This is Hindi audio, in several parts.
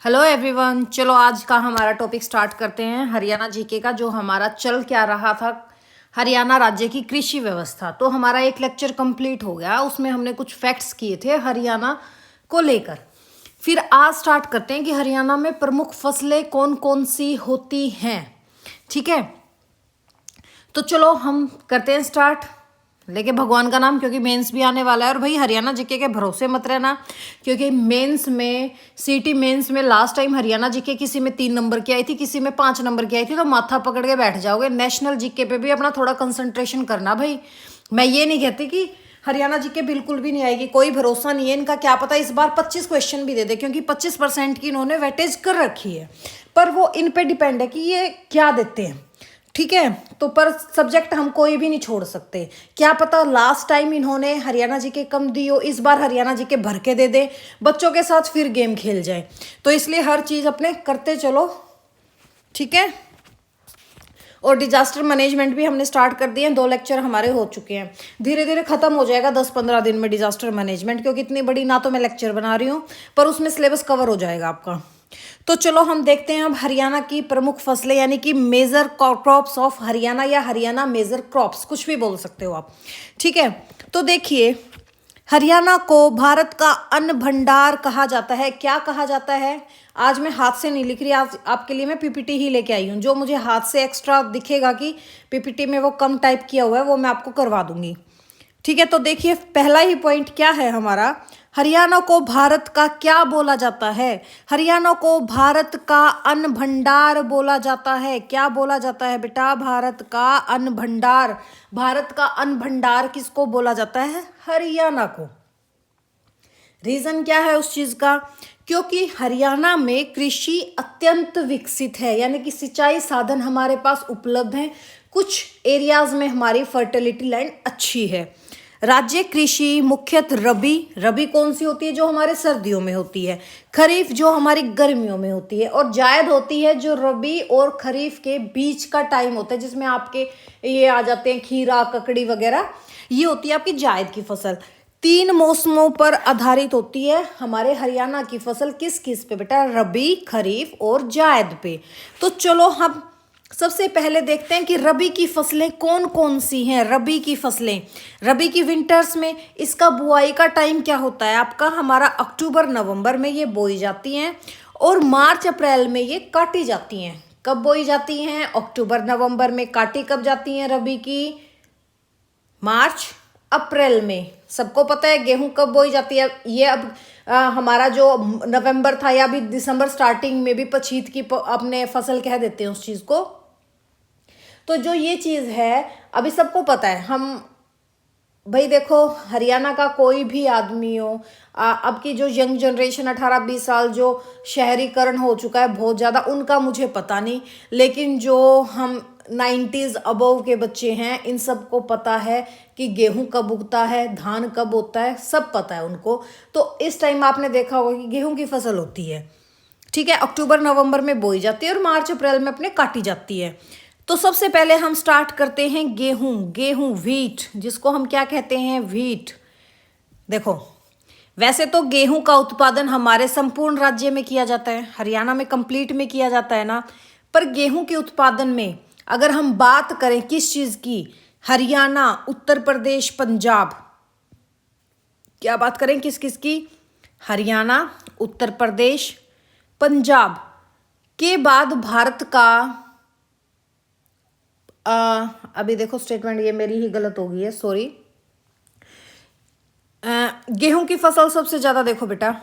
हेलो एवरीवन, चलो आज का हमारा टॉपिक स्टार्ट करते हैं हरियाणा जीके का। जो हमारा चल क्या रहा था, हरियाणा राज्य की कृषि व्यवस्था। तो हमारा एक लेक्चर कंप्लीट हो गया, उसमें हमने कुछ फैक्ट्स किए थे हरियाणा को लेकर। फिर आज स्टार्ट करते हैं कि हरियाणा में प्रमुख फसलें कौन कौन सी होती हैं। ठीक है, तो चलो हम करते हैं स्टार्ट, लेके भगवान का नाम, क्योंकि मेंस भी आने वाला है। और भाई हरियाणा जीके के भरोसे मत रहना, क्योंकि मेंस में, सीटी मेंस में लास्ट टाइम हरियाणा जीके किसी में 3 नंबर की आई थी, किसी में 5 नंबर की आई थी, तो माथा पकड़ के बैठ जाओगे। नेशनल जीके पे भी अपना थोड़ा कंसंट्रेशन करना भाई। मैं ये नहीं कहती कि हरियाणा जीके बिल्कुल भी नहीं आएगी, कोई भरोसा नहीं है इनका। क्या पता इस बार 25 क्वेश्चन भी दे दे, क्योंकि 25% की इन्होंने वेटेज कर रखी है। पर वो इन पे डिपेंड है कि ये क्या देते हैं। ठीक है, तो पर सब्जेक्ट हम कोई भी नहीं छोड़ सकते। क्या पता लास्ट टाइम इन्होंने हरियाणा जी के कम दी हो, इस बार हरियाणा जी के भर के दे दे, बच्चों के साथ फिर गेम खेल जाए। तो इसलिए हर चीज़ अपने करते चलो। ठीक है, और डिजास्टर मैनेजमेंट भी हमने स्टार्ट कर दिए हैं, 2 लेक्चर हमारे हो चुके हैं। धीरे धीरे खत्म हो जाएगा 10-15 दिन में डिजास्टर मैनेजमेंट, क्योंकि इतनी बड़ी ना तो मैं लेक्चर बना रही हूँ, पर उसमें सिलेबस कवर हो जाएगा आपका। तो चलो हम देखते हैं अब हरियाणा की प्रमुख फसलें, यानी कि मेजर क्रॉप्स ऑफ हरियाणा, या हरियाणा मेजर क्रॉप्स, कुछ भी बोल सकते हो आप। ठीक है, तो देखिए, हरियाणा को भारत का अन्न भंडार कहा जाता है। क्या कहा जाता है? आज मैं हाथ से नहीं लिख रही, आज आपके लिए मैं पीपीटी ही लेके आई हूँ। जो मुझे हाथ से एक्स्ट्रा दिखेगा कि पीपीटी में वो कम टाइप किया हुआ है, वो मैं आपको करवा दूंगी। ठीक है, तो देखिए पहला ही पॉइंट क्या है हमारा, हरियाणा को भारत का क्या बोला जाता है? हरियाणा को भारत का अन्न भंडार बोला जाता है। क्या बोला जाता है बेटा? भारत का अन्न भंडार। भारत का अन्न भंडार किसको बोला जाता है? हरियाणा को। रीजन क्या है उस चीज का? क्योंकि हरियाणा में कृषि अत्यंत विकसित है, यानी कि सिंचाई साधन हमारे पास उपलब्ध हैं। कुछ एरियाज में हमारी फर्टिलिटी लैंड अच्छी है। राज्य कृषि मुख्यतः रबी कौन सी होती है? जो हमारे सर्दियों में होती है। खरीफ जो हमारी गर्मियों में होती है। और जायद होती है जो रबी और खरीफ के बीच का टाइम होता है, जिसमें आपके ये आ जाते हैं खीरा, ककड़ी वगैरह। ये होती है आपकी जायद की फसल। 3 मौसमों पर आधारित होती है हमारे हरियाणा की फसल। किस किस पे बेटा? रबी, खरीफ और जायद पे। तो चलो हम सबसे पहले देखते हैं कि रबी की फसलें कौन कौन सी हैं। रबी की फसलें, रबी की विंटर्स में इसका बुआई का टाइम क्या होता है आपका? हमारा अक्टूबर नवंबर में ये बोई जाती हैं, और मार्च अप्रैल में ये काटी जाती हैं। कब बोई जाती हैं? अक्टूबर नवंबर में। काटी कब जाती हैं रबी की? मार्च अप्रैल में। सबको पता है गेहूं कब बोई जाती है। ये अब हमारा जो नवंबर था, या अभी दिसंबर स्टार्टिंग में भी पछीत की अपने फसल कह देते हैं उस चीज को। तो जो ये चीज है अभी सबको पता है। हम भाई देखो, हरियाणा का कोई भी आदमी हो, अब की जो यंग जनरेशन 18-20 साल जो शहरीकरण हो चुका है बहुत ज़्यादा, उनका मुझे पता नहीं, लेकिन जो हम 90s अबव के बच्चे हैं, इन सबको पता है कि गेहूं कब उगता है, धान कब होता है, सब पता है उनको। तो इस टाइम आपने देखा होगा कि गेहूं की फसल होती है। ठीक है, अक्टूबर नवंबर में बोई जाती है और मार्च अप्रैल में अपने काटी जाती है। तो सबसे पहले हम स्टार्ट करते हैं गेहूं व्हीट, जिसको हम क्या कहते हैं? व्हीट। देखो, वैसे तो गेहूं का उत्पादन हमारे संपूर्ण राज्य में किया जाता है, हरियाणा में कंप्लीट में किया जाता है ना। पर गेहूं के उत्पादन में अगर हम बात करें किस चीज की, हरियाणा, उत्तर प्रदेश, पंजाब, क्या बात करें किस किस की? हरियाणा, उत्तर प्रदेश, पंजाब के बाद भारत का अभी देखो स्टेटमेंट ये मेरी ही गलत हो गई है, सॉरी। गेहूं की फसल सबसे ज्यादा, देखो बेटा,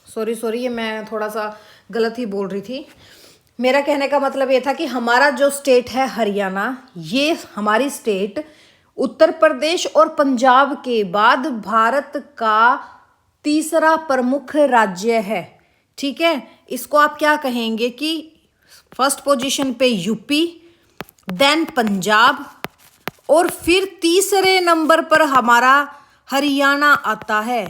सॉरी ये मैं थोड़ा सा गलत ही बोल रही थी। मेरा कहने का मतलब ये था कि हमारा जो स्टेट है हरियाणा, ये हमारी स्टेट उत्तर प्रदेश और पंजाब के बाद भारत का तीसरा प्रमुख राज्य है। ठीक है, इसको आप क्या कहेंगे कि फर्स्ट पोजीशन पे यूपी, देन पंजाब, और फिर तीसरे नंबर पर हमारा हरियाणा आता है।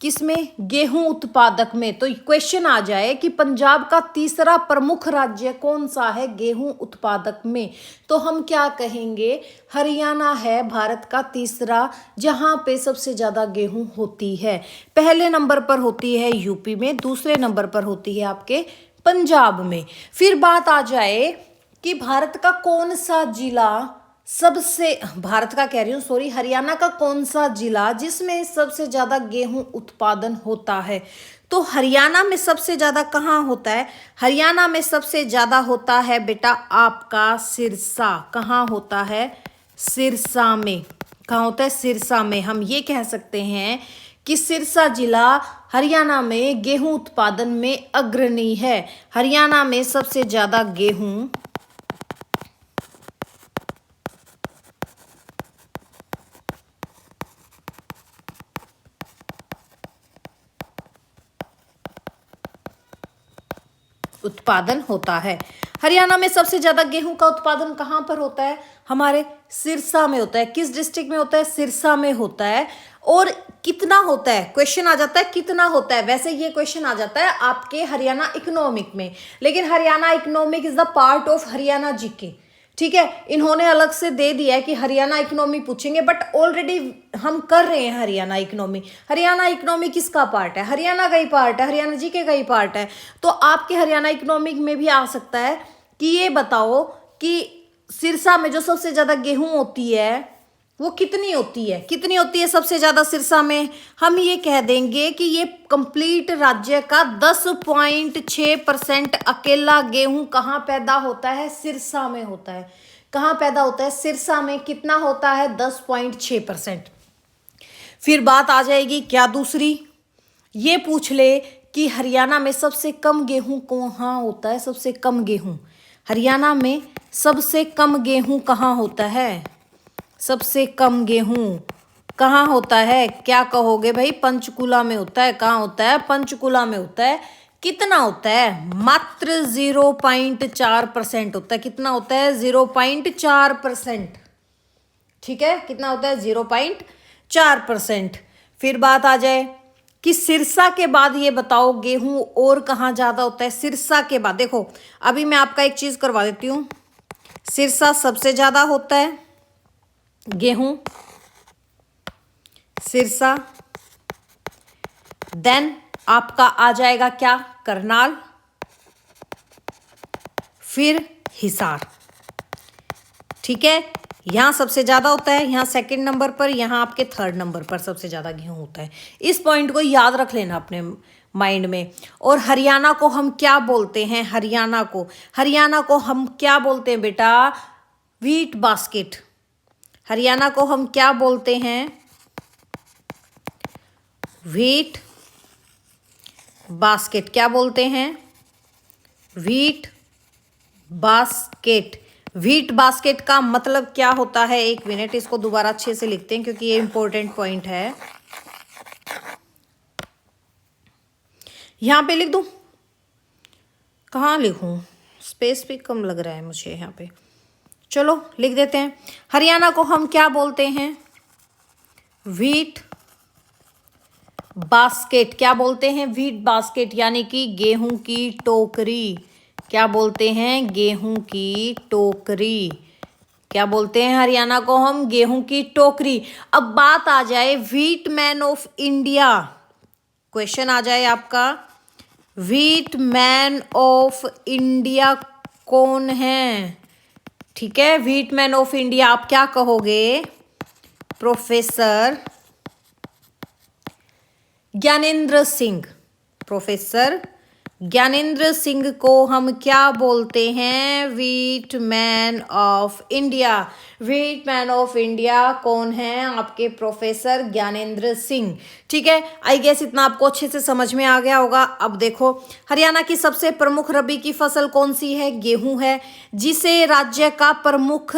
किसमें? गेहूं उत्पादक में। तो क्वेश्चन आ जाए कि पंजाब का तीसरा प्रमुख राज्य कौन सा है गेहूं उत्पादक में, तो हम क्या कहेंगे? हरियाणा है भारत का तीसरा, जहां पे सबसे ज्यादा गेहूं होती है। पहले नंबर पर होती है यूपी में, दूसरे नंबर पर होती है आपके पंजाब में। फिर बात आ जाए कि भारत का कौन सा जिला सबसे, भारत का कह रही हूँ सॉरी, हरियाणा का कौन सा जिला जिसमें सबसे ज्यादा गेहूं उत्पादन होता है? तो हरियाणा में सबसे ज्यादा कहाँ होता है? हरियाणा में सबसे ज्यादा होता है बेटा आपका सिरसा। कहाँ होता है? सिरसा में। कहाँ होता है? सिरसा में। हम ये कह सकते हैं कि सिरसा जिला हरियाणा में गेहूं उत्पादन में अग्रणी है। हरियाणा में सबसे ज्यादा गेहूं उत्पादन होता है। हरियाणा में सबसे ज्यादा गेहूं का उत्पादन कहां पर होता है? हमारे सिरसा में होता है। किस डिस्ट्रिक्ट में होता है? सिरसा में होता है। और कितना होता है? क्वेश्चन आ जाता है कितना होता है। वैसे ये क्वेश्चन आ जाता है आपके हरियाणा इकोनॉमिक में, लेकिन Haryana economic is the part of Haryana GK. ठीक है, इन्होंने अलग से दे दिया है कि हरियाणा इकोनॉमी पूछेंगे, बट ऑलरेडी हम कर रहे हैं हरियाणा इकोनॉमी। हरियाणा इकोनॉमी किसका पार्ट है? हरियाणा का ही पार्ट है, हरियाणा जीके का ही पार्ट है। तो आपके हरियाणा इकोनॉमिक में भी आ सकता है कि ये बताओ कि सिरसा में जो सबसे ज्यादा गेहूं होती है वो कितनी होती है? कितनी होती है सबसे ज्यादा सिरसा में? हम ये कह देंगे कि ये कंप्लीट राज्य का 10.6% अकेला गेहूं कहाँ पैदा होता है? सिरसा में होता है। कहाँ पैदा होता है? सिरसा में। कितना होता है? 10.6%। फिर बात आ जाएगी क्या दूसरी, ये पूछ ले कि हरियाणा में सबसे कम गेहूं कहाँ होता है? सबसे कम गेहूं हरियाणा में सबसे कम गेहूं कहाँ होता है? सबसे कम गेहूं कहाँ होता है? क्या कहोगे भाई? पंचकुला में होता है। कहाँ होता है? पंचकुला में होता है। कितना होता है? मात्र 0.4% होता है। कितना होता है? 0.4%। ठीक है, कितना होता है? 0.4%। फिर बात आ जाए कि सिरसा के बाद ये बताओ गेहूं और कहाँ ज्यादा होता है? सिरसा के बाद देखो, अभी मैं आपका एक चीज करवा देती हूँ। सिरसा सबसे ज्यादा होता है गेहूं, सिरसा। देन आपका आ जाएगा क्या? करनाल, फिर हिसार। ठीक है, यहां सबसे ज्यादा होता है, यहां सेकंड नंबर पर, यहां आपके थर्ड नंबर पर सबसे ज्यादा गेहूं होता है। इस पॉइंट को याद रख लेना अपने माइंड में। और हरियाणा को हम क्या बोलते हैं? हरियाणा को हम क्या बोलते हैं बेटा? Wheat basket. हरियाणा को हम क्या बोलते हैं? Wheat basket. क्या बोलते हैं? Wheat basket. व्हीट बास्केट का मतलब क्या होता है? एक मिनट, इसको दोबारा अच्छे से लिखते हैं क्योंकि ये इंपॉर्टेंट पॉइंट है। यहां पे लिख दूं? कहाँ लिखूं? स्पेस भी कम लग रहा है मुझे यहाँ पे। चलो लिख देते हैं। हरियाणा को हम क्या बोलते हैं? Wheat basket. क्या बोलते हैं? व्हीट बास्केट, यानी कि गेहूं की टोकरी। क्या बोलते हैं? गेहूं की टोकरी। क्या बोलते हैं हरियाणा को हम? गेहूं की टोकरी। अब बात आ जाए wheat man of India. Question आ जाए आपका, व्हीट मैन ऑफ इंडिया कौन है? ठीक है, व्हीट मैन ऑफ इंडिया आप क्या कहोगे? प्रोफेसर ज्ञानेंद्र सिंह। प्रोफेसर ज्ञानेंद्र सिंह को हम क्या बोलते हैं? Wheat man of India. Wheat man of India कौन है? आपके प्रोफेसर ज्ञानेंद्र सिंह। ठीक है, आई गेस इतना आपको अच्छे से समझ में आ गया होगा। अब देखो, हरियाणा की सबसे प्रमुख रबी की फसल कौन सी है? गेहूं है, जिसे राज्य का प्रमुख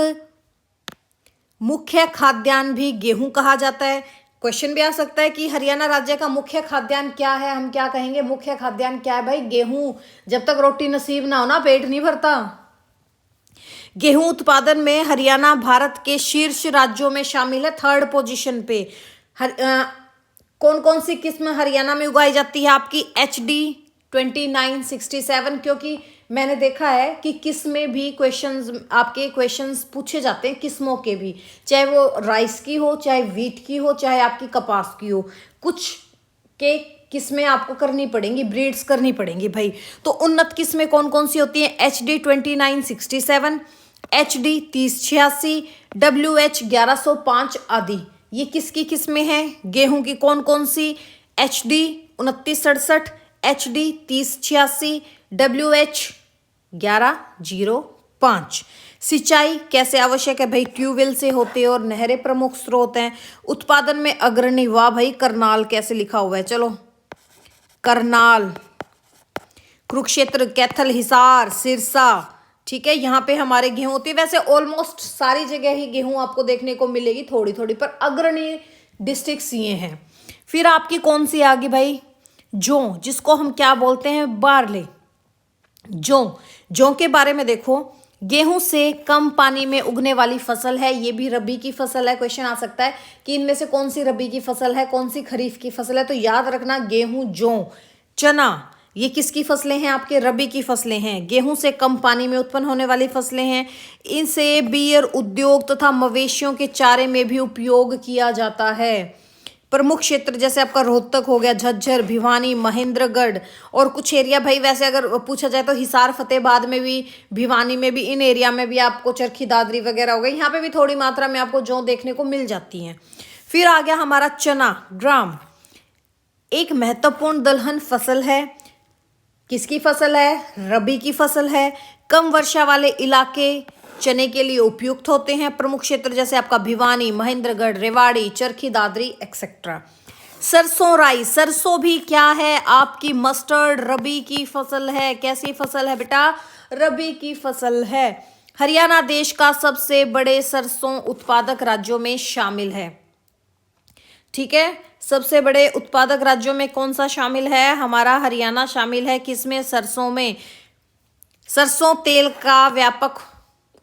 मुख्य खाद्यान्न भी गेहूं कहा जाता है। क्वेश्चन भी आ सकता है कि हरियाणा राज्य का मुख्य खाद्यान्न क्या है? हम क्या कहेंगे? मुख्य खाद्यान्न क्या है भाई? गेहूं। जब तक रोटी नसीब ना हो ना, पेट नहीं भरता। गेहूं उत्पादन में हरियाणा भारत के शीर्ष राज्यों में शामिल है, थर्ड पोजीशन पे। कौन कौन सी किस्म हरियाणा में उगाई जाती है आपकी HD 2967, क्योंकि मैंने देखा है कि किस्में भी क्वेश्चंस पूछे जाते हैं किस्मों के भी, चाहे वो राइस की हो, चाहे वीट की हो, चाहे आपकी कपास की हो, कुछ के किस्में आपको करनी पड़ेंगी, ब्रीड्स करनी पड़ेंगी भाई। तो उन्नत किस्में कौन कौन सी होती हैं? HD 2967, HD 3086, WH 1105 आदि। ये किसकी किस्में हैं? गेहूं की। कौन कौन सी? HD 2967, HD 3086, WH 1105। सिंचाई कैसे आवश्यक है भाई? ट्यूबवेल से होते हैं और नहरें प्रमुख स्रोत हैं। उत्पादन में अग्रणी, वाह भाई। करनाल कैसे लिखा हुआ है? चलो, करनाल, कुरुक्षेत्र, कैथल, हिसार, सिरसा, ठीक है, यहाँ पे हमारे गेहूं होती है। वैसे ऑलमोस्ट सारी जगह ही गेहूं आपको देखने को मिलेगी, थोड़ी थोड़ी, पर अग्रणी डिस्ट्रिक्ट्स ये हैं। फिर आपकी कौन सी आ गई भाई? जौ, जिसको हम क्या बोलते हैं? बारले। जौ के बारे में देखो, गेहूं से कम पानी में उगने वाली फसल है, ये भी रबी की फसल है। क्वेश्चन आ सकता है कि इनमें से कौन सी रबी की फसल है, कौन सी खरीफ की फसल है। तो याद रखना, गेहूं, जौ, चना, ये किसकी फसलें हैं? आपके रबी की फसलें हैं। गेहूं से कम पानी में उत्पन्न होने वाली फसलें हैं। इनसे बियर उद्योग तथा मवेशियों के चारे में भी उपयोग किया जाता है। प्रमुख क्षेत्र जैसे आपका रोहतक हो गया, झज्जर, भिवानी, महेंद्रगढ़, और कुछ एरिया भाई वैसे अगर पूछा जाए तो हिसार, फतेहाबाद में भी, भिवानी में भी, इन एरिया में भी आपको चरखी दादरी वगैरह हो गई, यहाँ पे भी थोड़ी मात्रा में आपको जौ देखने को मिल जाती हैं। फिर आ गया हमारा चना, ग्राम, एक महत्वपूर्ण दलहन फसल है। किसकी फसल है? रबी की फसल है। कम वर्षा वाले इलाके चने के लिए उपयुक्त होते हैं। प्रमुख क्षेत्र जैसे आपका भिवानी, महेंद्रगढ़, रेवाड़ी, चरखी दादरी एक्सेट्रा। सरसों, राई, सरसों भी क्या है? आपकी मस्टर्ड, रबी की फसल है। कैसी फसल है बेटा? रबी की फसल है। हरियाणा देश का सबसे बड़े सरसों उत्पादक राज्यों में शामिल है। ठीक है, सबसे बड़े उत्पादक राज्यों में कौन सा शामिल है? हमारा हरियाणा शामिल है। किसमें? सरसों में। सरसों तेल का व्यापक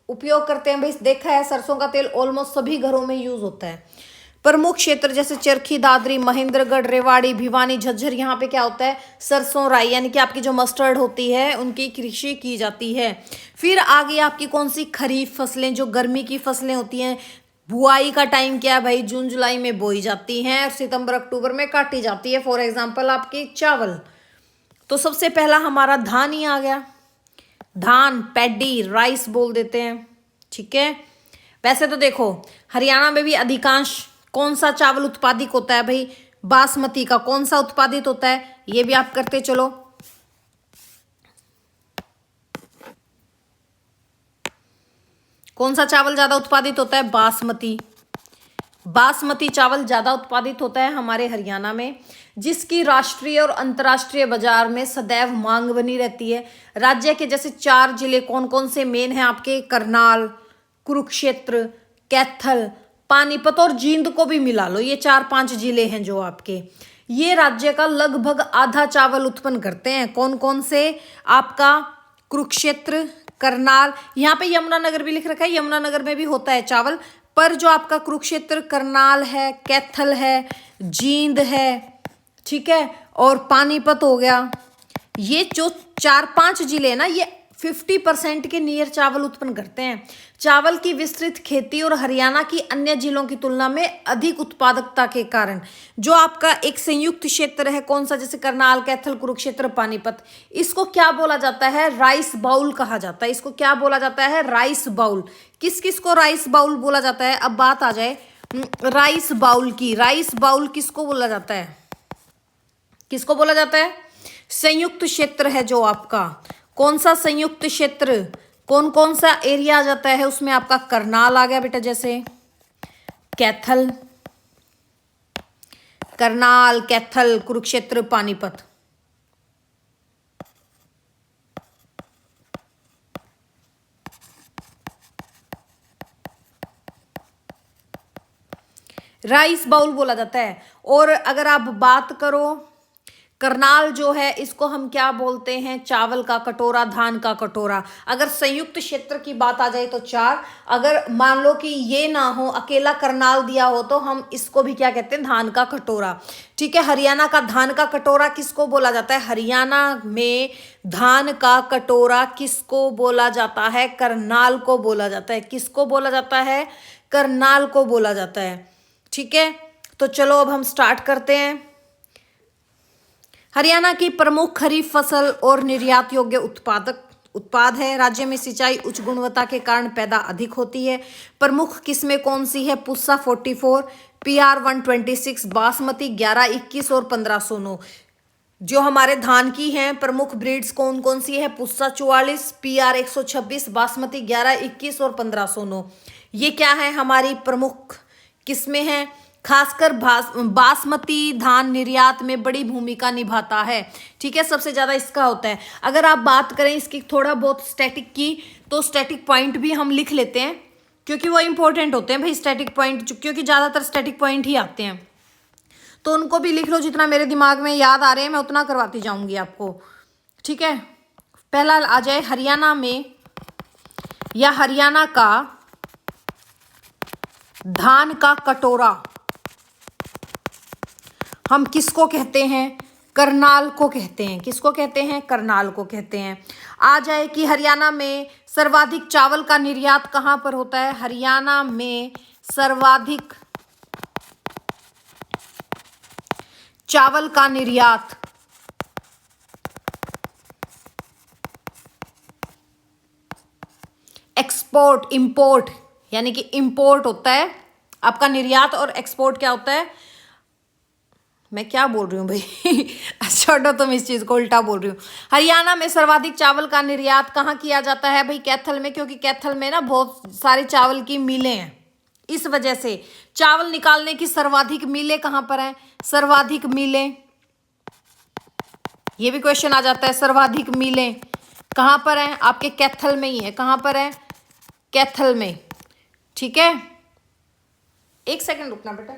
उपयोग करते हैं भाई, देखा है, सरसों का तेल ऑलमोस्ट सभी घरों में यूज होता है। प्रमुख क्षेत्र जैसे चरखी दादरी, महेंद्रगढ़, रेवाड़ी, भिवानी, झज्जर, यहाँ पे क्या होता है? सरसों, राई, यानी कि आपकी जो मस्टर्ड होती है उनकी कृषि की जाती है। फिर आगे आपकी कौन सी? खरीफ फसलें, जो गर्मी की फसलें होती हैं। बुआई का टाइम क्या है भाई? जून जुलाई में बोई जाती हैं और सितंबर अक्टूबर में काटी जाती है। फॉर एग्जाम्पल आपकी चावल, तो सबसे पहला हमारा धान ही आ गया। धान, पैडी, राइस बोल देते हैं। ठीक है, वैसे तो देखो हरियाणा में भी अधिकांश कौन सा चावल उत्पादित होता है भाई? बासमती का। कौन सा उत्पादित होता है? ये भी आप करते चलो। कौन सा चावल ज्यादा उत्पादित होता है? बासमती। बासमती चावल ज्यादा उत्पादित होता है हमारे हरियाणा में, जिसकी राष्ट्रीय और अंतर्राष्ट्रीय बाजार में सदैव मांग बनी रहती है। राज्य के जैसे 4 जिले कौन कौन से मेन हैं आपके? करनाल, कुरुक्षेत्र, कैथल, पानीपत और जींद को भी मिला लो, ये 4-5 जिले हैं जो आपके, ये राज्य का लगभग आधा चावल उत्पन्न करते हैं। कौन कौन से? आपका कुरुक्षेत्र, करनाल, यहाँ पे यमुनानगर भी लिख रखा है, यमुनानगर में भी होता है चावल, पर जो आपका कुरुक्षेत्र, करनाल है, कैथल है, जींद है, ठीक है, और पानीपत हो गया, ये जो 4-5 जिले हैं ना, ये 50% के नियर चावल उत्पन्न करते हैं। चावल की विस्तृत खेती और हरियाणा की अन्य जिलों की तुलना में अधिक उत्पादकता के कारण जो आपका एक संयुक्त क्षेत्र है, कौन सा? जैसे करनाल, कैथल, कुरुक्षेत्र, पानीपत, इसको क्या बोला जाता है? राइस बाउल कहा जाता है। इसको क्या बोला जाता है? Rice bowl. किस किस को राइस बाउल बोला जाता है? अब बात आ जाए राइस बाउल की। राइस बाउल किसको बोला जाता है? किसको बोला जाता है? संयुक्त क्षेत्र है जो आपका। कौन सा संयुक्त क्षेत्र? कौन कौन सा एरिया आ जाता है उसमें? आपका करनाल आ गया बेटा, जैसे कैथल, करनाल, कैथल, कुरुक्षेत्र, पानीपत। राइस बाउल बोला जाता है। और अगर आप बात करो करनाल जो है इसको हम क्या बोलते हैं, चावल का कटोरा, धान का कटोरा। अगर संयुक्त क्षेत्र की बात आ जाए तो 4, अगर मान लो कि ये ना हो, अकेला करनाल दिया हो, तो हम इसको भी क्या कहते हैं, धान का कटोरा। ठीक है, हरियाणा का धान का कटोरा किसको बोला जाता है, हरियाणा में धान का कटोरा किसको बोला जाता है, करनाल को बोला जाता है। किसको बोला जाता है, करनाल को बोला जाता है। ठीक है, तो चलो अब हम स्टार्ट करते हैं। हरियाणा की प्रमुख खरीफ फसल और निर्यात योग्य उत्पाद है। राज्य में सिंचाई उच्च गुणवत्ता के कारण पैदा अधिक होती है। प्रमुख किस्में कौन सी है, पुस्सा 44, PR 126, बासमती 11, 21 और 1509। जो हमारे धान की हैं प्रमुख ब्रीड्स कौन कौन सी है, पुस्सा 44, PR 126, बासमती 11, 21 और 1509। ये क्या है, हमारी प्रमुख किस्में हैं। खासकर बासमती धान निर्यात में बड़ी भूमिका निभाता है। ठीक है, सबसे ज्यादा इसका होता है। अगर आप बात करें इसकी थोड़ा बहुत स्टैटिक की, तो स्टैटिक पॉइंट भी हम लिख लेते हैं क्योंकि वो इंपॉर्टेंट होते हैं भाई स्टैटिक पॉइंट, क्योंकि ज्यादातर स्टैटिक पॉइंट ही आते हैं, तो उनको भी लिख लो। जितना मेरे दिमाग में याद आ रहे हैं मैं उतना करवाती जाऊंगी आपको। ठीक है, पहला आ जाए हरियाणा में या हरियाणा का धान का कटोरा हम किसको कहते हैं, करनाल को कहते हैं। किसको कहते हैं, करनाल को कहते हैं। आ जाए कि हरियाणा में सर्वाधिक चावल का निर्यात कहां पर होता है, हरियाणा में सर्वाधिक चावल का निर्यात एक्सपोर्ट, इंपोर्ट, यानी कि इंपोर्ट होता है आपका निर्यात, और एक्सपोर्ट क्या होता है, मैं क्या बोल रही हूँ भाई छोड़ो, तुम इस चीज को उल्टा बोल रही हूँ। हरियाणा में सर्वाधिक चावल का निर्यात कहाँ किया जाता है भाई, कैथल में, क्योंकि कैथल में ना बहुत सारे चावल की मिलें हैं, इस वजह से चावल निकालने की सर्वाधिक मिलें कहाँ पर हैं, सर्वाधिक मिलें, ये भी क्वेश्चन आ जाता है, सर्वाधिक मिलें कहाँ पर हैं, आपके कैथल में ही है। कहाँ पर है, कैथल में। ठीक है, एक सेकंड रुकना बेटा।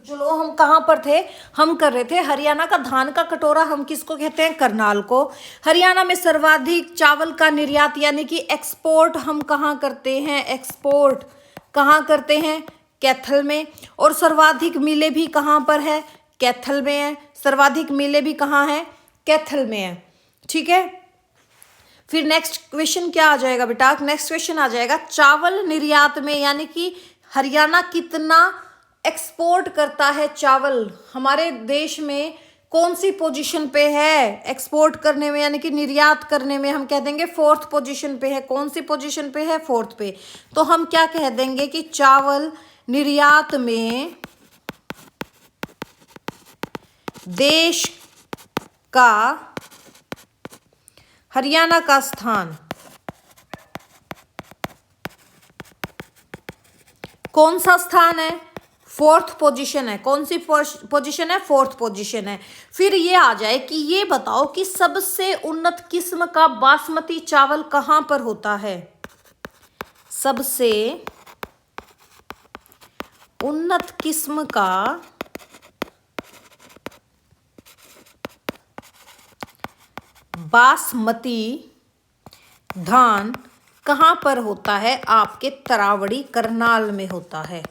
चलो हम कहाँ पर थे, हम कर रहे थे हरियाणा का धान का कटोरा हम किसको कहते हैं, करनाल को। हरियाणा में सर्वाधिक चावल का निर्यात यानी कि एक्सपोर्ट हम कहाँ करते हैं, एक्सपोर्ट कहाँ करते हैं, कैथल में। और सर्वाधिक मिलें भी कहाँ पर है, कैथल में है। सर्वाधिक मिलें भी कहाँ है, कैथल में है। ठीक है, फिर नेक्स्ट क्वेश्चन क्या आ जाएगा बेटा, नेक्स्ट क्वेश्चन आ जाएगा चावल निर्यात में, यानी कि हरियाणा कितना एक्सपोर्ट करता है चावल, हमारे देश में कौन सी पोजीशन पे है एक्सपोर्ट करने में, यानी कि निर्यात करने में, हम कह देंगे 4th पोजीशन पे है। कौन सी पोजीशन पे है, 4th पे। तो हम क्या कह देंगे कि चावल निर्यात में देश का हरियाणा का स्थान कौन सा स्थान है, 4th पोजीशन है। कौन सी पोजीशन है, 4th पोजीशन है। फिर ये आ जाए कि ये बताओ कि सबसे उन्नत किस्म का बासमती चावल कहां पर होता है, सबसे उन्नत किस्म का बासमती धान कहाँ पर होता है, आपके तरावड़ी करनाल में होता है।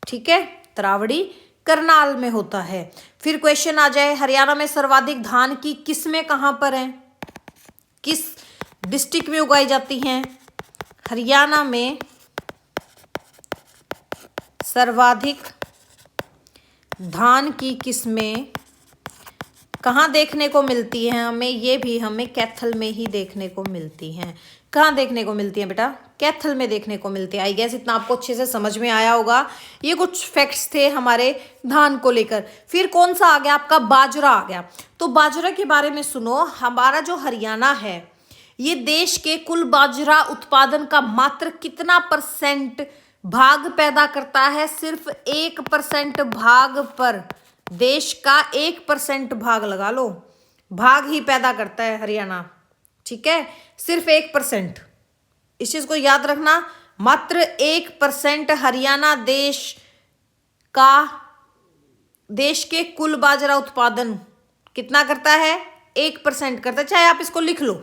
ठीक है, तरावड़ी करनाल में होता है। फिर क्वेश्चन आ जाए, हरियाणा में सर्वाधिक धान की किस्में कहाँ पर हैं, किस डिस्ट्रिक्ट में उगाई जाती हैं? हरियाणा में सर्वाधिक धान की किस्में कहाँ देखने को मिलती हैं? हमें कैथल में ही देखने को मिलती हैं। कहाँ देखने को मिलती हैं बेटा? कैथल में देखने को मिलती है। आई गेस इतना आपको अच्छे से समझ में आया होगा। ये कुछ फैक्ट्स थे हमारे धान को लेकर। फिर कौन सा आ गया आपका? बाजरा आ गया। तो बाजरा के बारे में सुनो, हमारा जो हरियाणा है ये देश के कुल बाजरा उत्पादन का मात्र कितना % भाग पैदा करता है? सिर्फ 1% भाग पर, देश का 1% भाग लगा लो, भाग ही पैदा करता है हरियाणा। ठीक है, सिर्फ 1%। इस चीज को याद रखना, मात्र 1% हरियाणा देश के कुल बाजरा उत्पादन कितना करता है? 1% करता है। चाहे आप इसको लिख लो,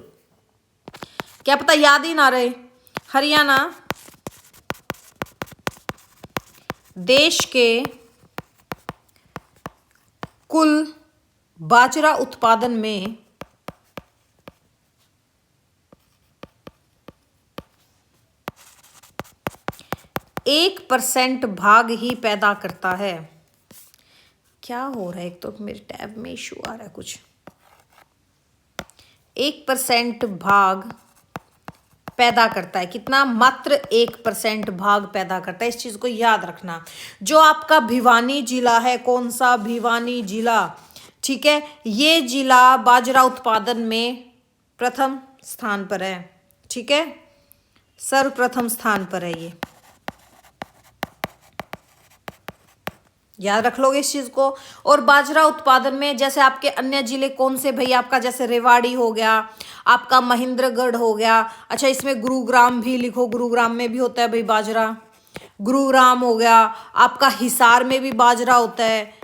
क्या पता याद ही ना रहे। हरियाणा देश के कुल बाजरा उत्पादन में 1% भाग ही पैदा करता है। क्या हो रहा है? एक तो मेरे टैब में इशू आ रहा है कुछ। 1% भाग पैदा करता है। कितना? मात्र 1% भाग पैदा करता है। इस चीज को याद रखना। जो आपका भिवानी जिला है, कौन सा? भिवानी जिला। ठीक है, ये जिला बाजरा उत्पादन में प्रथम स्थान पर है। ठीक है, सर्वप्रथम स्थान पर है ये, याद रख लोगे इस चीज को। और बाजरा उत्पादन में जैसे आपके अन्य जिले कौन से भाई? आपका जैसे रेवाड़ी हो गया, आपका महेंद्रगढ़ हो गया। अच्छा, इसमें गुरुग्राम भी लिखो, गुरुग्राम में भी होता है भाई बाजरा। गुरुग्राम हो गया, आपका हिसार में भी बाजरा होता है,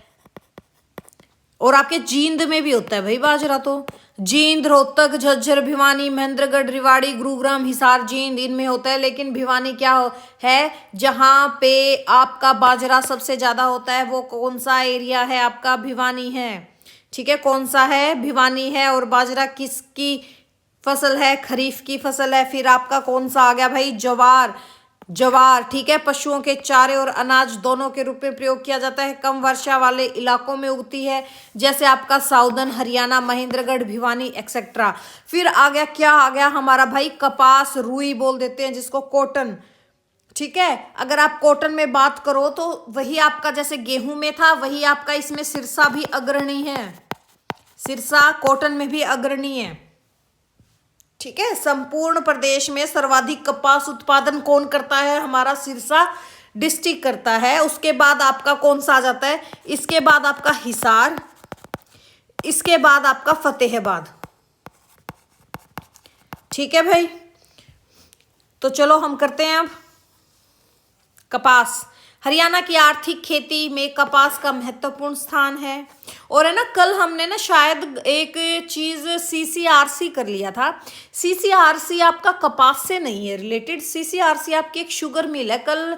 और आपके जींद में भी होता है भाई बाजरा। तो जींद, रोहतक, झज्जर, भिवानी, महेंद्रगढ़, रेवाड़ी, गुरुग्राम, हिसार, जींद, इनमें होता है। लेकिन भिवानी क्या है? जहां पे आपका बाजरा सबसे ज्यादा होता है, वो कौन सा एरिया है? आपका भिवानी है। ठीक है, कौन सा है? भिवानी है। और बाजरा किसकी फसल है? खरीफ की फसल है। फिर आपका कौन सा आ गया भाई? ज्वार। ज्वार, ठीक है, पशुओं के चारे और अनाज दोनों के रूप में प्रयोग किया जाता है। कम वर्षा वाले इलाकों में उगती है, जैसे आपका साउदर्न हरियाणा, महेंद्रगढ़, भिवानी एक्सेट्रा। फिर आ गया, क्या आ गया हमारा भाई? कपास, रुई बोल देते हैं जिसको, कॉटन। ठीक है, अगर आप कॉटन में बात करो तो वही आपका जैसे गेहूं में था, वही आपका इसमें सिरसा भी अग्रणी है। सिरसा कॉटन में भी अग्रणी है। ठीक है, संपूर्ण प्रदेश में सर्वाधिक कपास उत्पादन कौन करता है? हमारा सिरसा डिस्ट्रिक्ट करता है। उसके बाद आपका कौन सा आ जाता है? इसके बाद आपका हिसार, इसके बाद आपका फतेहाबाद। ठीक है भाई, तो चलो हम करते हैं अब कपास। हरियाणा की आर्थिक खेती में कपास का महत्वपूर्ण स्थान है। और है ना, कल हमने ना शायद एक चीज CCRC कर लिया था। CCRC आपका कपास से नहीं है रिलेटेड, CCRC आपकी एक शुगर मिल है। कल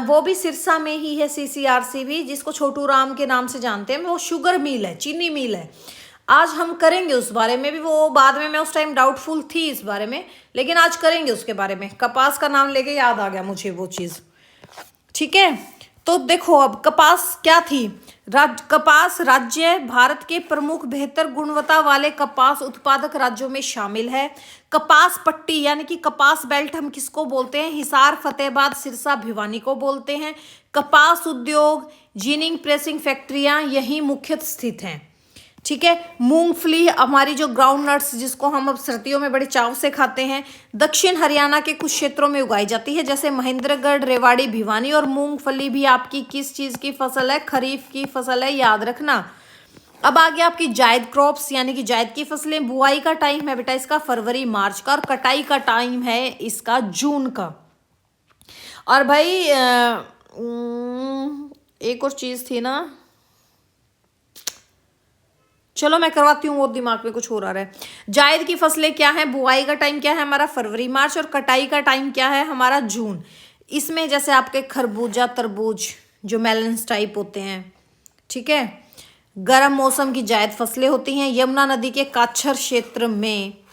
वो भी सिरसा में ही है CCRC भी, जिसको छोटू राम के नाम से जानते हैं। वो शुगर मिल है, चीनी मिल है। आज हम करेंगे उस बारे में भी। वो बाद में मैं उस टाइम डाउटफुल थी इस बारे में, लेकिन आज करेंगे उसके बारे में। कपास का नाम लेके याद आ गया मुझे वो चीज़। ठीक है, तो देखो अब कपास क्या थी। कपास राज्य भारत के प्रमुख बेहतर गुणवत्ता वाले कपास उत्पादक राज्यों में शामिल है। कपास पट्टी यानी कि कपास बेल्ट हम किसको बोलते हैं? हिसार, फतेहाबाद, सिरसा, भिवानी को बोलते हैं। कपास उद्योग, जीनिंग, प्रेसिंग फैक्ट्रियां यही मुख्य स्थित हैं। ठीक है, मूंगफली हमारी जो ग्राउंड नट्स जिसको हम अब सर्दियों में बड़े चाव से खाते हैं, दक्षिण हरियाणा के कुछ क्षेत्रों में उगाई जाती है, जैसे महेंद्रगढ़, रेवाड़ी, भिवानी। और मूंगफली भी आपकी किस चीज़ की फसल है? खरीफ की फसल है, याद रखना। अब आगे आपकी जायद क्रॉप्स यानी कि जायद की फसलें। बुआई का टाइम है बेटा इसका फरवरी मार्च का, और कटाई का टाइम है इसका जून का। और भाई एक और चीज़ थी ना, चलो मैं करवाती हूँ, वो दिमाग में कुछ हो रहा है। जायद की फसलें क्या है? बुआई का टाइम क्या है हमारा? फरवरी मार्च। और कटाई का टाइम क्या है हमारा? जून। इसमें जैसे आपके खरबूजा, तरबूज जो मेलन्स टाइप होते हैं, ठीक है। गर्म मौसम की जायद फसलें होती हैं। यमुना नदी के काछर क्षेत्र में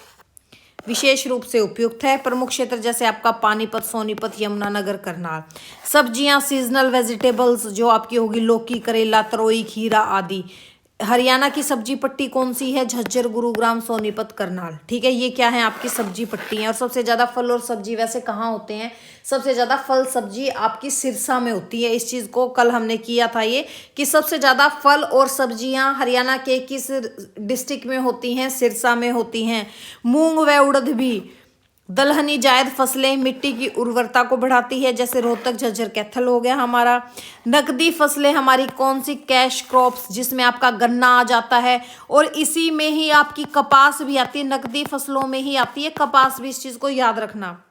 विशेष रूप से उपयुक्त है। प्रमुख क्षेत्र जैसे आपका पानीपत, सोनीपत, यमुनानगर, करनाल। सब्जियां, सीजनल वेजिटेबल्स जो आपकी होगी लौकी, करेला, तरोई, खीरा आदि। हरियाणा की सब्जी पट्टी कौन सी है? झज्जर, गुरुग्राम, सोनीपत, करनाल। ठीक है, ये क्या है आपकी सब्जी पट्टी है। और सबसे ज्यादा फल और सब्जी वैसे कहाँ होते हैं? सबसे ज्यादा फल सब्जी आपकी सिरसा में होती है। इस चीज को कल हमने किया था ये, कि सबसे ज्यादा फल और सब्जियां हरियाणा के किस डिस्ट्रिक्ट में होती हैं? सिरसा में होती हैं। मूंग व उड़द भी दलहनी जायद फसलें मिट्टी की उर्वरता को बढ़ाती है, जैसे रोहतक, झज्जर, कैथल हो गया हमारा। नकदी फसलें हमारी कौन सी? कैश क्रॉप्स, जिसमें आपका गन्ना आ जाता है और इसी में ही आपकी कपास भी आती है। नकदी फसलों में ही आती है कपास भी, इस चीज को याद रखना।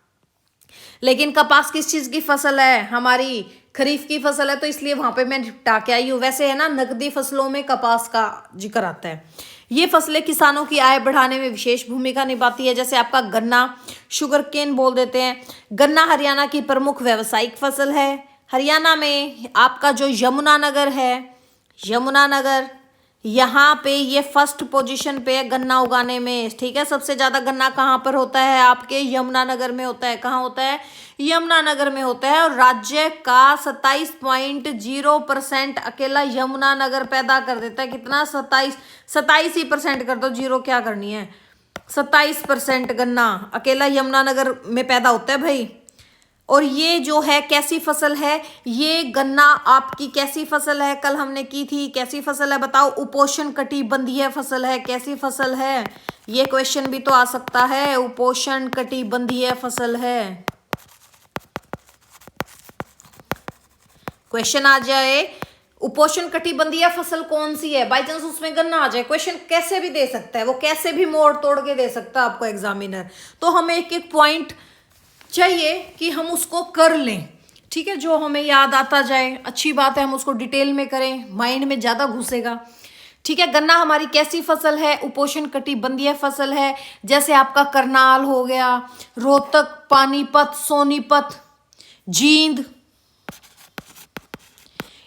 लेकिन कपास किस चीज की फसल है? हमारी खरीफ की फसल है, तो इसलिए वहां पे मैं निपटा के आई हूँ। वैसे है ना, नकदी फसलों में कपास का जिक्र आता है। ये फसलें किसानों की आय बढ़ाने में विशेष भूमिका निभाती है, जैसे आपका गन्ना, शुगर केन बोल देते हैं। गन्ना हरियाणा की प्रमुख व्यावसायिक फसल है। हरियाणा में आपका जो यमुनानगर है, यमुनानगर, यहाँ पे ये फर्स्ट पोजीशन पे है गन्ना उगाने में। ठीक है, सबसे ज्यादा गन्ना कहाँ पर होता है? आपके यमुनानगर में होता है। कहाँ होता है? यमुनानगर में होता है। और राज्य का 27.0% अकेला यमुनानगर पैदा कर देता है। कितना? 27 ही% कर दो, जीरो क्या करनी है। 27% गन्ना अकेला यमुनानगर में पैदा होता है भाई। और ये जो है कैसी फसल है? ये गन्ना आपकी कैसी फसल है? कल हमने की थी। कैसी फसल है बताओ? उपोष्ण कटिबंधीय फसल है। कैसी फसल है? ये क्वेश्चन भी तो आ सकता है। उपोष्ण कटिबंधीय फसल है। क्वेश्चन आ जाए उपोष्ण कटिबंधीय फसल कौन सी है, बाई चांस उसमें गन्ना आ जाए, क्वेश्चन कैसे भी दे सकता है, वो कैसे भी मोड़ तोड़ के दे सकता है आपको एग्जामिनर। तो हमें एक एक पॉइंट चाहिए कि हम उसको कर लें। ठीक है, जो हमें याद आता जाए, अच्छी बात है, हम उसको डिटेल में करें, माइंड में ज्यादा घुसेगा। ठीक है, गन्ना हमारी कैसी फसल है? उपोष्ण कटिबंधीय फसल है। जैसे आपका करनाल हो गया, रोहतक, पानीपत, सोनीपत, जींद,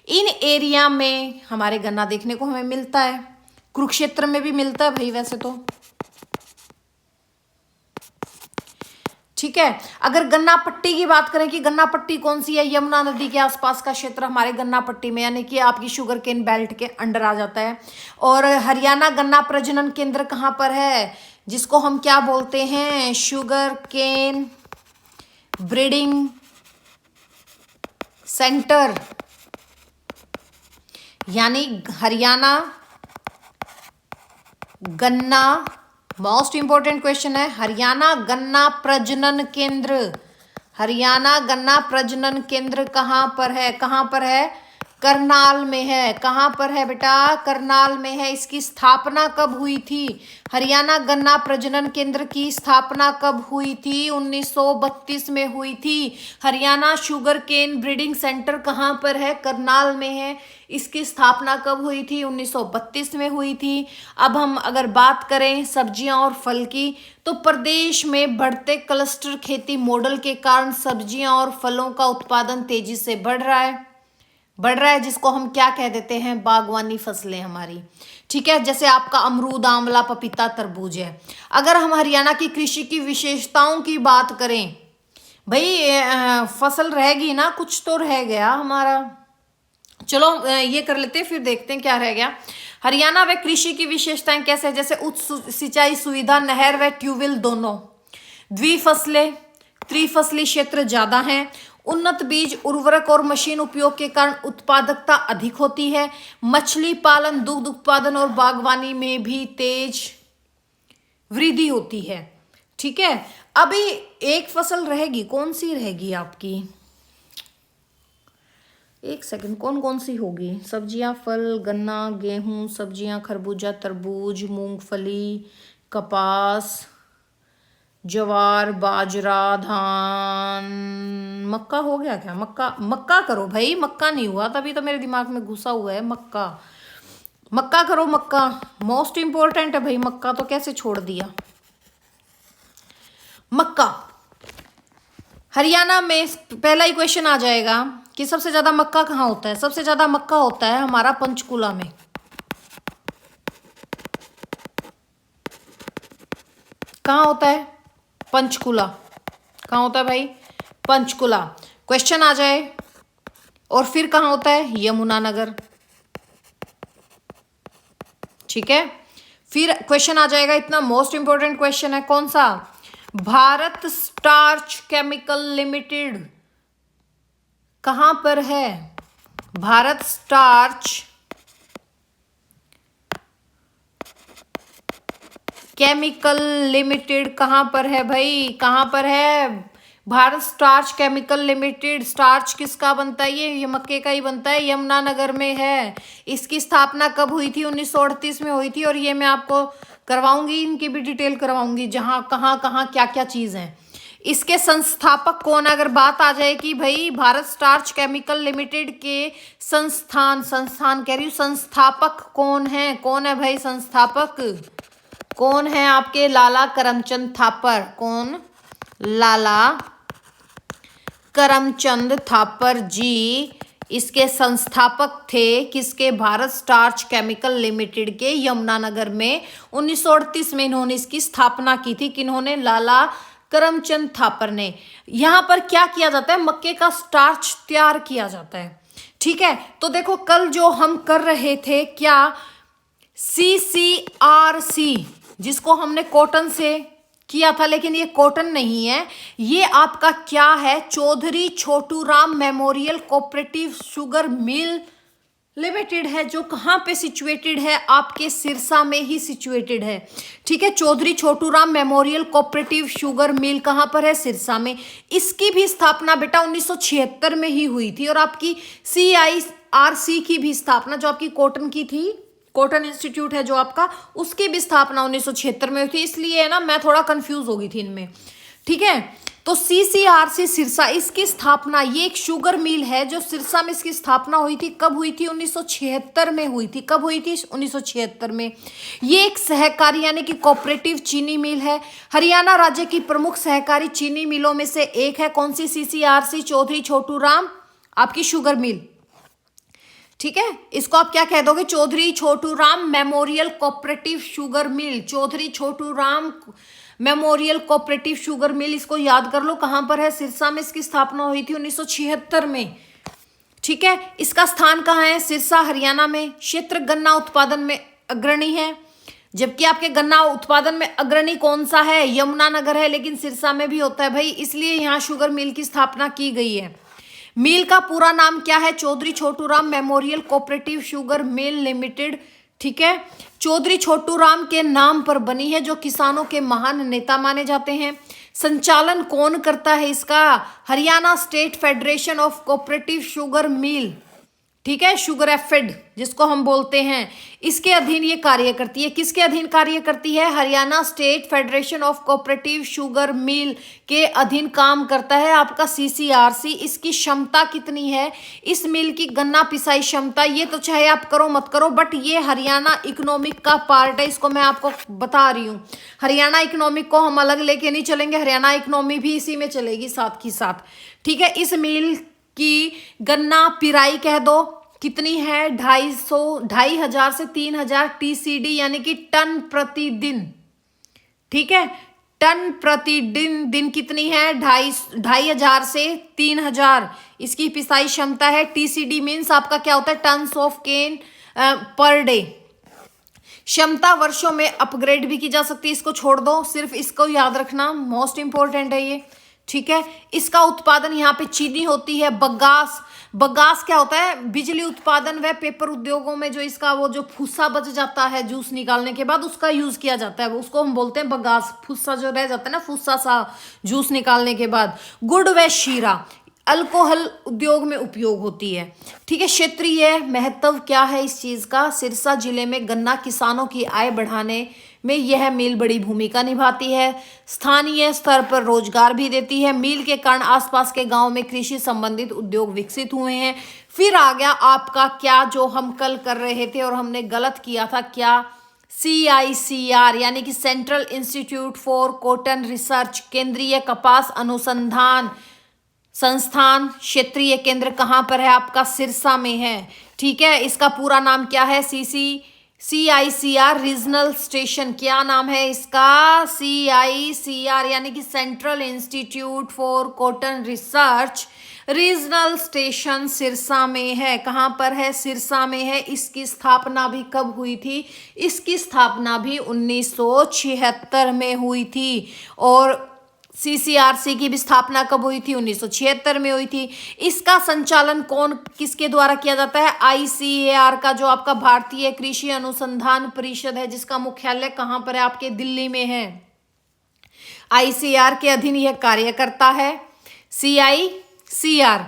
इन एरिया में हमारे गन्ना देखने को हमें मिलता है। कुरुक्षेत्र में भी मिलता है भाई वैसे तो। ठीक है, अगर गन्ना पट्टी की बात करें कि गन्ना पट्टी कौन सी है, यमुना नदी के आसपास का क्षेत्र हमारे गन्ना पट्टी में, यानी कि आपकी शुगर केन बेल्ट के अंडर आ जाता है। और हरियाणा गन्ना प्रजनन केंद्र कहाँ पर है? जिसको हम क्या बोलते हैं? शुगर केन ब्रीडिंग सेंटर, यानी हरियाणा गन्ना, मोस्ट इंपॉर्टेंट क्वेश्चन है, हरियाणा गन्ना प्रजनन केंद्र। हरियाणा गन्ना प्रजनन केंद्र कहाँ पर है? कहाँ पर है? करनाल में है। कहाँ पर है बेटा? करनाल में है। इसकी स्थापना कब हुई थी? हरियाणा गन्ना प्रजनन केंद्र की स्थापना कब हुई थी? 1932 में हुई थी। Haryana sugarcane breeding centre कहाँ पर है? करनाल में है। इसकी स्थापना कब हुई थी? 1932 में हुई थी। अब हम अगर बात करें सब्जियां और फल की, तो प्रदेश में बढ़ते क्लस्टर खेती मॉडल के कारण सब्जियां और फलों का उत्पादन तेजी से बढ़ रहा है, जिसको हम क्या कह देते हैं? बागवानी फसलें हमारी। ठीक है, जैसे आपका अमरूद, आंवला, पपीता, तरबूज है। अगर हम हरियाणा की कृषि की विशेषताओं की बात करें, भाई फसल रहेगी ना, कुछ तो रह गया हमारा। चलो ये कर लेते हैं, फिर देखते हैं क्या रह गया। हरियाणा व कृषि की विशेषताएं कैसे? जैसे उच्च सिंचाई सुविधा, नहर व ट्यूबवेल दोनों, द्विफसलें, त्रिफसली क्षेत्र ज्यादा हैं, उन्नत बीज, उर्वरक और मशीन उपयोग के कारण उत्पादकता अधिक होती है, मछली पालन, दुग्ध उत्पादन और बागवानी में भी तेज वृद्धि होती है। ठीक है, अभी एक फसल रहेगी, कौन सी रहेगी आपकी? एक सेकंड, कौन कौन सी होगी? सब्जियां, फल, गन्ना, गेहूं, सब्जियां, खरबूजा, तरबूज, मूंगफली, कपास, ज्वार, बाजरा, धान, मक्का हो गया क्या? मक्का करो भाई, मक्का नहीं हुआ, तभी तो मेरे दिमाग में घुसा हुआ है मक्का करो, मक्का मोस्ट इंपॉर्टेंट है भाई, मक्का तो कैसे छोड़ दिया। मक्का हरियाणा में पहला ही क्वेश्चन आ जाएगा कि सबसे ज्यादा मक्का कहाँ होता है? सबसे ज्यादा मक्का होता है हमारा पंचकुला में। कहाँ होता है? पंचकुला। कहाँ होता है भाई? पंचकुला। क्वेश्चन आ जाए। और फिर कहाँ होता है? यमुनानगर। ठीक है, फिर क्वेश्चन आ जाएगा, इतना मोस्ट इंपोर्टेंट क्वेश्चन है, कौन सा? भारत स्टार्च केमिकल लिमिटेड कहां पर है? भारत स्टार्च केमिकल लिमिटेड कहां पर है भाई? कहां पर है Bharat starch chemical limited? Starch किसका बनता है? ये मक्के का ही बनता है, यमुनानगर में है। इसकी स्थापना कब हुई थी? 1938 में हुई थी। और ये मैं आपको करवाऊंगी, इनकी भी डिटेल करवाऊंगी, जहां कहाँ कहाँ क्या क्या चीज है। इसके संस्थापक कौन? अगर बात आ जाए कि भाई भारत स्टार्च केमिकल लिमिटेड के संस्थान कह रही हूँ, संस्थापक कौन है? कौन है भाई संस्थापक? कौन है आपके? लाला करमचंद थापर। कौन? लाला करमचंद थापर जी इसके संस्थापक थे। किसके? भारत स्टार्च केमिकल लिमिटेड के, यमुनानगर में 1938 में इन्होंने इसकी स्थापना की थी। किन्होंने? लाला करमचंद थापर ने। यहां पर क्या किया जाता है? मक्के का स्टार्च तैयार किया जाता है। ठीक है, तो देखो कल जो हम कर रहे थे क्या, CCRC, जिसको हमने कॉटन से किया था, लेकिन ये कॉटन नहीं है, ये आपका क्या है? Chaudhary Chhotu Ram memorial cooperative sugar mill limited है, जो कहाँ पे सिचुएटेड है? आपके सिरसा में ही सिचुएटेड है। ठीक है, Chaudhary Chhotu Ram memorial cooperative sugar mill कहाँ पर है? सिरसा में। इसकी भी स्थापना बेटा 1976 में ही हुई थी। और आपकी CIRC की भी स्थापना, जो आपकी कॉटन की थी, कॉटन इंस्टीट्यूट है जो आपका, उसकी भी स्थापना 1976 में हुई थी। इसलिए है ना, मैं थोड़ा कंफ्यूज हो गई थी इनमें। ठीक है, तो CCRC सिरसा, इसकी स्थापना, ये एक शुगर मिल है जो सिरसा में इसकी स्थापना हुई थी। कब हुई थी? 1976 में हुई थी। कब हुई थी? 1976 में। ये एक सहकारी यानी कि कोऑपरेटिव चीनी मिल है। हरियाणा राज्य की प्रमुख सहकारी चीनी मिलों में से एक है। कौन सी? CCRC चौधरी छोटूराम आपकी शुगर मिल। ठीक है, इसको आप क्या कह दोगे? Chaudhary Chhotu Ram memorial cooperative sugar mill. Chaudhary Chhotu Ram memorial cooperative sugar mill, इसको याद कर लो, कहां पर है? सिरसा में इसकी स्थापना हुई थी 1976 में। ठीक है, इसका स्थान कहाँ है? सिरसा, हरियाणा में। क्षेत्र गन्ना उत्पादन में अग्रणी है। जबकि आपके गन्ना उत्पादन में अग्रणी कौन सा है? यमुनानगर है, लेकिन सिरसा में भी होता है भाई, इसलिए यहाँ शुगर मिल की स्थापना की गई है। मिल का पूरा नाम क्या है? Chaudhary Chhotu Ram memorial cooperative sugar mill limited. ठीक है, चौधरी छोटूराम के नाम पर बनी है, जो किसानों के महान नेता माने जाते हैं। संचालन कौन करता है इसका? Haryana state federation of cooperative sugar मिल। ठीक है, शुगर एफेड जिसको हम बोलते हैं, इसके अधीन ये कार्य करती है। किसके अधीन कार्य करती है? Haryana state federation of cooperative sugar मिल के अधीन काम करता है आपका CCRC। इसकी क्षमता कितनी है? इस मिल की गन्ना पिसाई क्षमता, ये तो चाहे आप करो मत करो, बट ये हरियाणा इकोनॉमिक का पार्ट है, इसको मैं आपको बता रही हूँ। हरियाणा इकोनॉमिक को हम अलग लेके नहीं चलेंगे, हरियाणा इकोनॉमी भी इसी में चलेगी साथ की साथ। ठीक है, इस मिल की गन्ना पिराई कह दो कितनी है? 2,500 से 3,000 TCD यानी कि टन प्रतिदिन। ठीक है, टन प्रतिदिन। दिन कितनी है? 2,500 से 3,000 इसकी पिसाई क्षमता है। TCD मीन्स आपका क्या होता है? Tons of cane per day. क्षमता वर्षों में अपग्रेड भी की जा सकती है, इसको छोड़ दो, सिर्फ इसको याद रखना, मोस्ट इंपॉर्टेंट है ये। ठीक है, इसका उत्पादन यहाँ पे चीनी होती है। बगास, बगास क्या होता है? बिजली उत्पादन व पेपर उद्योगों में जो इसका वो जो फुस्सा बच जाता है जूस निकालने के बाद, उसका यूज किया जाता है, उसको हम बोलते हैं बगास। फुस्सा जो रह जाता है ना, फुस्सा सा जूस निकालने के बाद। गुड़ व शीरा अल्कोहल उद्योग में उपयोग होती है। ठीक है, क्षेत्रीय महत्व क्या है इस चीज का? सिरसा जिले में गन्ना किसानों की आय बढ़ाने में यह मिल बड़ी भूमिका निभाती है। स्थानीय स्तर पर रोजगार भी देती है। मिल के कारण आसपास के गांव में कृषि संबंधित उद्योग विकसित हुए हैं। फिर आ गया आपका क्या, जो हम कल कर रहे थे और हमने गलत किया था, क्या? CICR यानी कि central institute for cotton research, केंद्रीय कपास अनुसंधान संस्थान क्षेत्रीय केंद्र कहाँ पर है आपका? सिरसा में है। ठीक है, इसका पूरा नाम क्या है? CICR regional station. क्या नाम है इसका? CICR यानी कि central institute for cotton research regional station Sirsa में है। कहाँ पर है? सिरसा में है। इसकी स्थापना भी कब हुई थी? इसकी स्थापना भी 1976 में हुई थी। और CCRC की भी स्थापना कब हुई थी? 1976 में हुई थी। इसका संचालन कौन किसके द्वारा किया जाता है? ICAR का, जो आपका भारतीय कृषि अनुसंधान परिषद है, जिसका मुख्यालय कहाँ पर है? आपके दिल्ली में है। ICAR के अधीन यह कार्य करता है। CICR।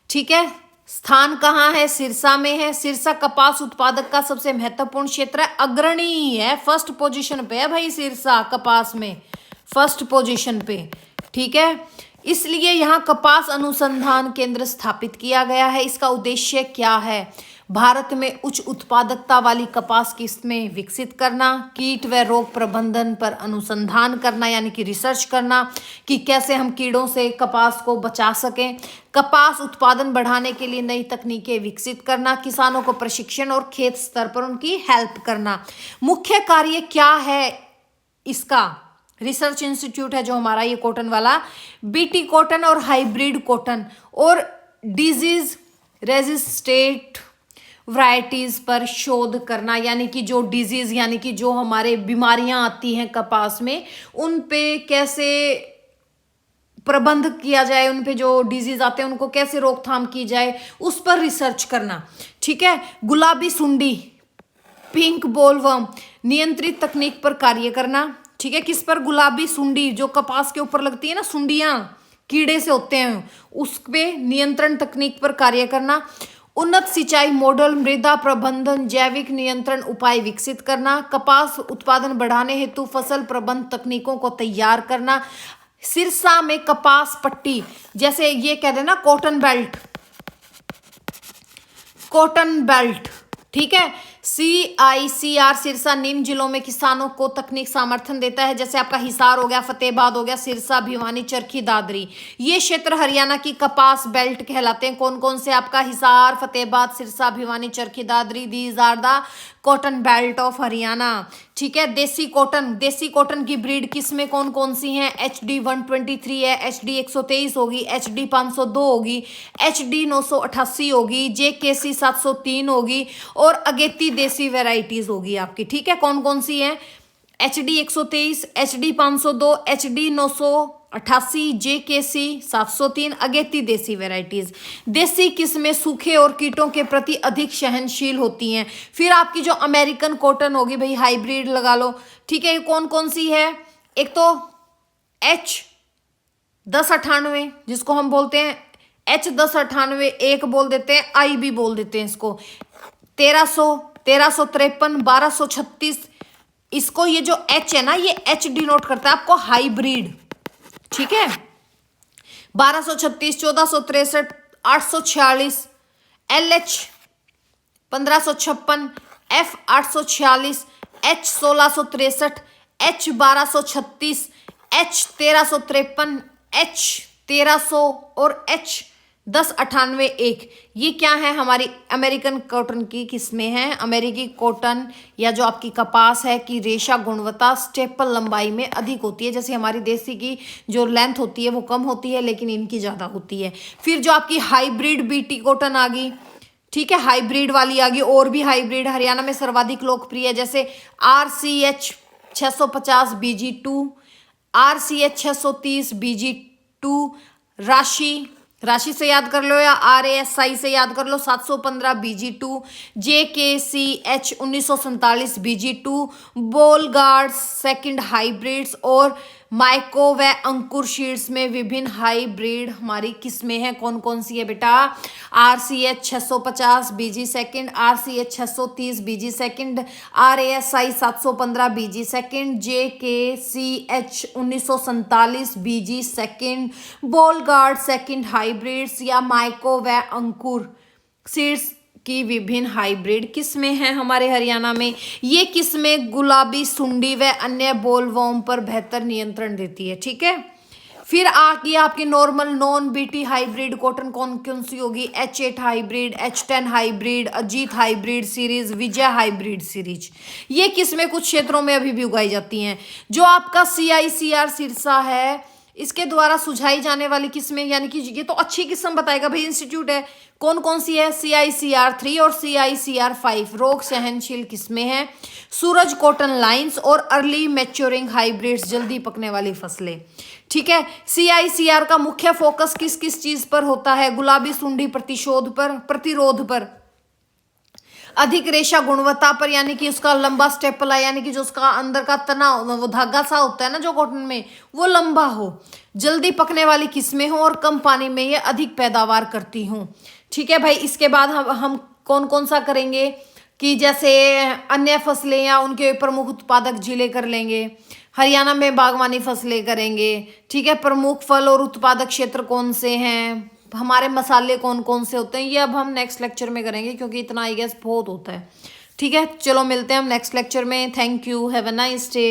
ठीक है, स्थान कहाँ है? सिरसा में है। सिरसा कपास उत्पादक का सबसे महत्वपूर्ण क्षेत्र है, अग्रणी है, फर्स्ट पोजीशन पे है भाई सिरसा कपास में, फर्स्ट पोजीशन पे। ठीक है, इसलिए यहाँ कपास अनुसंधान केंद्र स्थापित किया गया है। इसका उद्देश्य क्या है? भारत में उच्च उत्पादकता वाली कपास किस्में विकसित करना, कीट व रोग प्रबंधन पर अनुसंधान करना यानी कि रिसर्च करना कि कैसे हम कीड़ों से कपास को बचा सकें, कपास उत्पादन बढ़ाने के लिए नई तकनीकें विकसित करना, किसानों को प्रशिक्षण और खेत स्तर पर उनकी हेल्प करना। मुख्य कार्य क्या है इसका? रिसर्च इंस्टीट्यूट है जो हमारा ये कॉटन वाला, BT कॉटन और हाइब्रिड कॉटन और डिजीज रेजिस्टेंट वैरायटीज पर शोध करना, यानी कि जो डिजीज यानी कि जो हमारे बीमारियां आती हैं कपास में, उन पे कैसे प्रबंध किया जाए, उन पे जो डिजीज आते हैं उनको कैसे रोकथाम की जाए, उस पर रिसर्च करना। ठीक है, गुलाबी सुंडी, पिंक बोलवर्म, नियंत्रित तकनीक पर कार्य करना। ठीक है, किस पर? गुलाबी सुंडी, जो कपास के ऊपर लगती है ना सुंडियां, कीड़े से होते हैं, उस पे नियंत्रण तकनीक पर कार्य करना। उन्नत सिंचाई मॉडल, मृदा प्रबंधन, जैविक नियंत्रण उपाय विकसित करना, कपास उत्पादन बढ़ाने हेतु फसल प्रबंध तकनीकों को तैयार करना। सिरसा में कपास पट्टी, जैसे ये कह देना कॉटन बेल्ट, कॉटन बेल्ट। ठीक है, CICR सिरसा निम्न जिलों में किसानों को तकनीक समर्थन देता है, जैसे आपका हिसार हो गया, फतेहाबाद हो गया, सिरसा, भिवानी, चरखी, दादरी। ये क्षेत्र हरियाणा की कपास बेल्ट कहलाते हैं। कौन कौन से? आपका Hisar, Fatehabad, Sirsa, Bhiwani, Charkhi, Dadri, these are the cotton belt of Haryana. ठीक है, देसी कॉटन, देसी कॉटन की ब्रीड किसमें कौन कौन सी हैं? HD 123 है, HD 123 होगी, HD 502 होगी, HD 988 होगी, JKC 703 होगी और अगेती देसी वेराइटीज होगी आपकी। ठीक है, कौन कौन सी है? HD 123, HD 502, HD 988, JKC 703, अगेती देसी वेराइटीज। देसी किस्में सूखे और कीटों के प्रति अधिक सहनशील होती हैं। फिर आपकी जो अमेरिकन कॉटन होगी भाई, हाइब्रिड लगा लो। ठीक है, कौन कौन सी है? एक तो H1098 जिसको हम बोलते हैं H1098, एक बोल देते हैं, I भी बोल देते हैं इसको, 1300, 1353, 1236। इसको ये जो H है ना, ये H डिनोट करता है आपको हाइब्रिड। ठीक है, 1236, 1463, 846, LH 1556, F 846, H 1663, H 1236, H 1353, H 1300 और H 1098 एक। ये क्या है? हमारी अमेरिकन कॉटन की किस्में हैं। अमेरिकी कॉटन या जो आपकी कपास है कि रेशा गुणवत्ता स्टेपल लंबाई में अधिक होती है। जैसे हमारी देसी की जो लेंथ होती है वो कम होती है, लेकिन इनकी ज़्यादा होती है। फिर जो आपकी हाइब्रिड BT कॉटन आ गई, ठीक है, हाइब्रिड वाली आ गई। और भी हाइब्रिड हरियाणा में सर्वाधिक लोकप्रिय है, जैसे RCH 650 BG2, RCH 630 BG2, राशि से याद कर लो या RASI से याद कर लो, 715 BG2, JKCH 1947 BG2, Bollgard second hybrids और माइको व अंकुर शीड्स में विभिन्न हाइब्रिड हमारी किस्में हैं। कौन कौन सी है बेटा? RCH 650 BG second, RCH 630 BG second, RASI 715 BG second, JKCH 1947 BG second, Bollgard second hybrids या माइको व अंकुर सीड्स की विभिन्न हाइब्रिड किस्में हैं हमारे हरियाणा में। ये किस्में गुलाबी सुंडी व अन्य बोलवर्म पर बेहतर नियंत्रण देती है। ठीक है, फिर आगे आपकी normal non BT hybrid cotton कौन कौन सी होगी? H8 hybrid, H10 hybrid, Ajit hybrid series, Vijay hybrid series. ये किस्में कुछ क्षेत्रों में अभी भी उगाई जाती हैं। जो आपका CICR सिरसा है, इसके द्वारा सुझाई जाने वाली किस्में, यानी कि ये तो अच्छी किस्म बताएगा भाई इंस्टीट्यूट है, कौन कौन सी है? CICR3 और CICR5 रोग सहनशील किस्में हैं। सूरज कॉटन लाइंस और अर्ली मैच्योरिंग हाइब्रिड्स जल्दी पकने वाली फसलें। ठीक है, CICR का मुख्य फोकस किस किस चीज पर होता है? गुलाबी सुंडी प्रतिरोध पर, अधिक रेशा गुणवत्ता पर, यानी कि उसका लंबा स्टेपला, यानी कि जो उसका अंदर का तना वो धागा सा होता है ना जो कॉटन में, वो लंबा हो, जल्दी पकने वाली किस्में हो और कम पानी में ये अधिक पैदावार करती हूँ। ठीक है भाई, इसके बाद हम कौन कौन सा करेंगे कि जैसे अन्य फसलें या उनके प्रमुख उत्पादक जिले कर लेंगे। हरियाणा में बागवानी फसलें करेंगे। ठीक है, प्रमुख फल और उत्पादक क्षेत्र कौन से हैं, हमारे मसाले कौन कौन से होते हैं, ये अब हम नेक्स्ट लेक्चर में करेंगे क्योंकि इतना आई गेस बहुत होता है। ठीक है, चलो मिलते हैं हम नेक्स्ट लेक्चर में। Thank you, have a nice day.